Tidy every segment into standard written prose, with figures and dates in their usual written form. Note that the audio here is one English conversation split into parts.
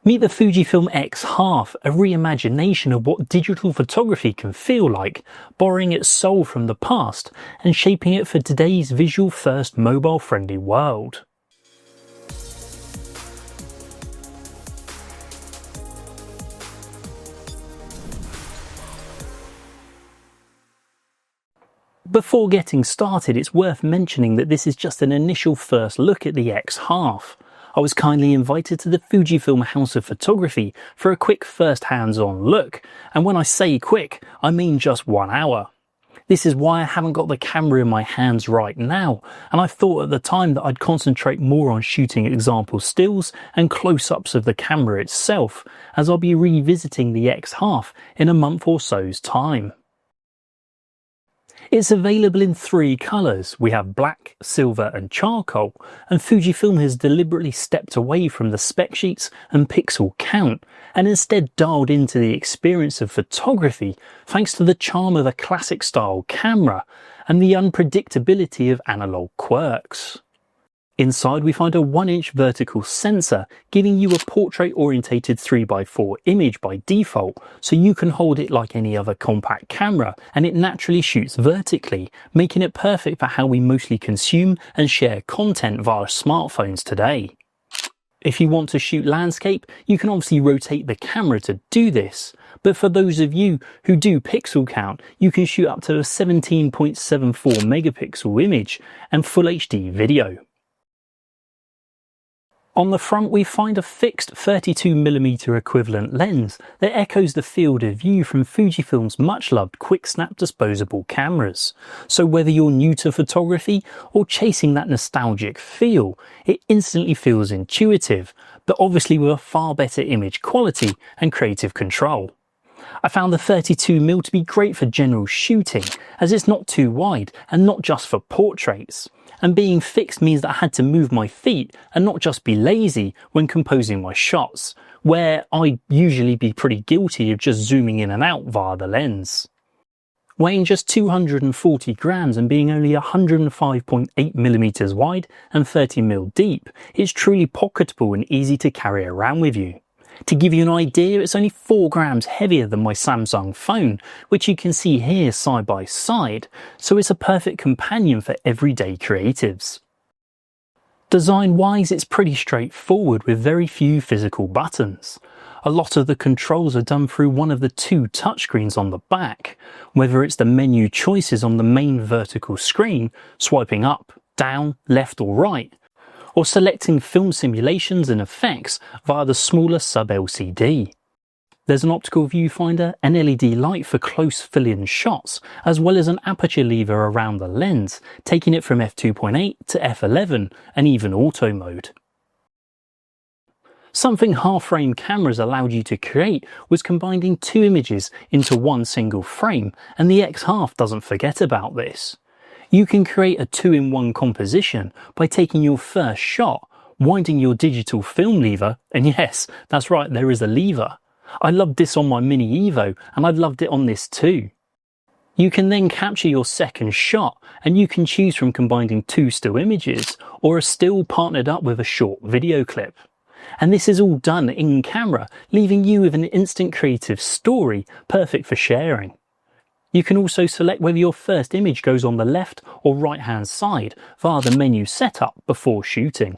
Meet the Fujifilm X half, a reimagination of what digital photography can feel like, borrowing its soul from the past and shaping it for today's visual-first mobile-friendly world. Before getting started, it's worth mentioning that this is just an initial first look at the X half. I was kindly invited to the Fujifilm House of Photography for a quick first hands-on look, and when I say quick, I mean just 1 hour. This is why I haven't got the camera in my hands right now, and I thought at the time that I'd concentrate more on shooting example stills and close-ups of the camera itself, as I'll be revisiting the X half in a month or so's time. It's available in 3 colours. We have black, silver and charcoal, and Fujifilm has deliberately stepped away from the spec sheets and pixel count and instead dialed into the experience of photography thanks to the charm of a classic style camera and the unpredictability of analog quirks. Inside we find a 1-inch vertical sensor giving you a portrait-orientated 3x4 image by default, so you can hold it like any other compact camera and it naturally shoots vertically, making it perfect for how we mostly consume and share content via smartphones today. If you want to shoot landscape, you can obviously rotate the camera to do this, but for those of you who do pixel count, you can shoot up to a 17.74 megapixel image and Full HD video. On the front we find a fixed 32mm equivalent lens that echoes the field of view from Fujifilm's much loved quick snap disposable cameras. So whether you're new to photography or chasing that nostalgic feel, it instantly feels intuitive, but obviously with a far better image quality and creative control. I found the 32mm to be great for general shooting, as it's not too wide and not just for portraits. And being fixed means that I had to move my feet and not just be lazy when composing my shots, where I'd usually be pretty guilty of just zooming in and out via the lens. Weighing just 240 grams and being only 105.8mm wide and 30mm deep, it's truly pocketable and easy to carry around with you. To give you an idea, it's only 4 grams heavier than my Samsung phone, which you can see here side by side, so it's a perfect companion for everyday creatives. Design-wise, it's pretty straightforward with very few physical buttons. A lot of the controls are done through one of the 2 touchscreens on the back, whether it's the menu choices on the main vertical screen, swiping up, down, left or right, or selecting film simulations and effects via the smaller sub-LCD. There's an optical viewfinder, an LED light for close fill-in shots, as well as an aperture lever around the lens, taking it from f2.8 to f11 and even auto mode. Something half-frame cameras allowed you to create was combining 2 images into one single frame, and the X half doesn't forget about this. You can create a 2-in-1 composition by taking your first shot, winding your digital film lever, and yes, that's right, there is a lever. I loved this on my Mini Evo, and I've loved it on this too. You can then capture your second shot, and you can choose from combining 2 still images, or a still partnered up with a short video clip. And this is all done in camera, leaving you with an instant creative story, perfect for sharing. You can also select whether your first image goes on the left or right hand side via the menu setup before shooting.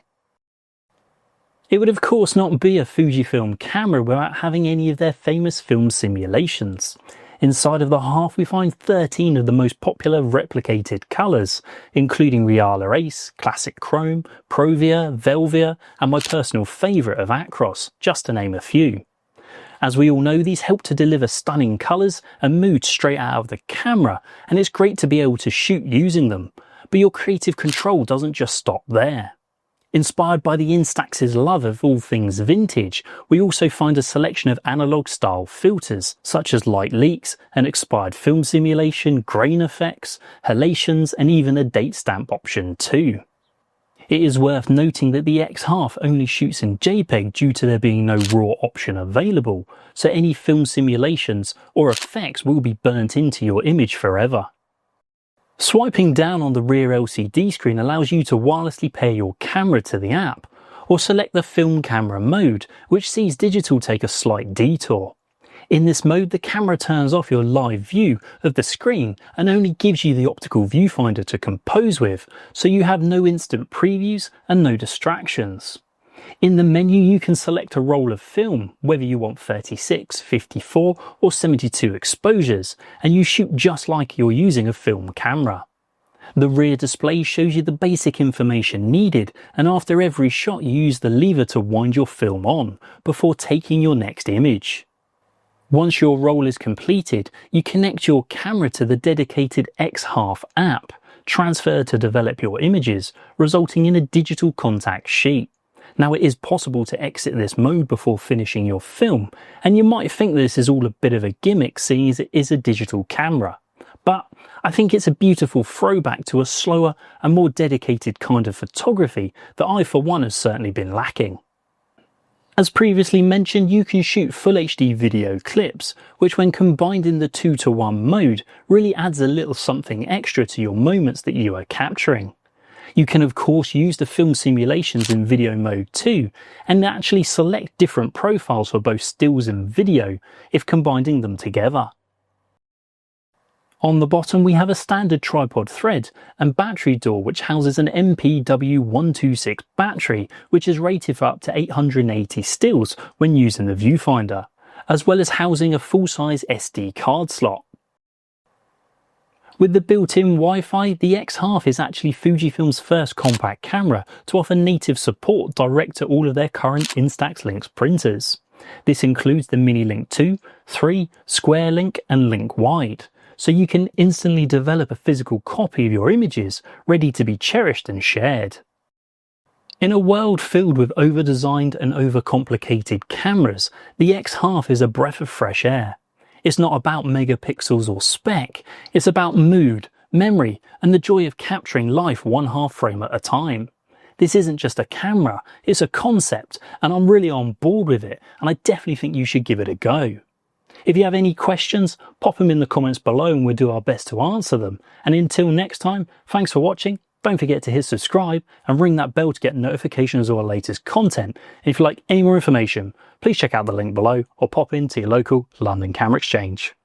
It would of course not be a Fujifilm camera without having any of their famous film simulations. Inside of the half we find 13 of the most popular replicated colours, including Reala Ace, Classic Chrome, Provia, Velvia and my personal favourite of Acros, just to name a few. As we all know, these help to deliver stunning colours and mood straight out of the camera, and it's great to be able to shoot using them. But your creative control doesn't just stop there. Inspired by the Instax's love of all things vintage, we also find a selection of analog style filters, such as light leaks, an expired film simulation, grain effects, halations, and even a date stamp option too. It is worth noting that the X half only shoots in JPEG due to there being no RAW option available, so any film simulations or effects will be burnt into your image forever. Swiping down on the rear LCD screen allows you to wirelessly pair your camera to the app, Or select the film camera mode, which sees digital take a slight detour. In this mode, the camera turns off your live view of the screen and only gives you the optical viewfinder to compose with, so you have no instant previews and no distractions. In the menu, you can select a roll of film, whether you want 36, 54 or 72 exposures, and you shoot just like you're using a film camera. The rear display shows you the basic information needed, and after every shot you use the lever to wind your film on before taking your next image. Once your roll is completed, you connect your camera to the dedicated X1/2 app, transfer to develop your images, resulting in a digital contact sheet. Now, it is possible to exit this mode before finishing your film, and you might think this is all a bit of a gimmick seeing as it is a digital camera. But I think it's a beautiful throwback to a slower and more dedicated kind of photography that I, for one, has certainly been lacking. As previously mentioned, you can shoot full HD video clips, which when combined in the 2:1 mode really adds a little something extra to your moments that you are capturing. You can of course use the film simulations in video mode too, and actually select different profiles for both stills and video if combining them together. On the bottom we have a standard tripod thread and battery door which houses an MPW126 battery, which is rated for up to 880 stills when using the viewfinder, as well as housing a full-size SD card slot. With the built-in Wi-Fi, the X1/2 is actually Fujifilm's first compact camera to offer native support direct to all of their current Instax Lynx printers. This includes the Mini Link 2, 3, Square Link and Link Wide, so you can instantly develop a physical copy of your images ready to be cherished and shared. In a world filled with over-designed and overcomplicated cameras, the X1/2 is a breath of fresh air. It's not about megapixels or spec, it's about mood, memory, and the joy of capturing life 1/2 frame at a time. This isn't just a camera, it's a concept, and I'm really on board with it, and I definitely think you should give it a go. If you have any questions, pop them in the comments below and we'll do our best to answer them. And until next time, thanks for watching. Don't forget to hit subscribe and ring that bell to get notifications of our latest content. And if you'd like any more information, please check out the link below or pop into your local London Camera Exchange.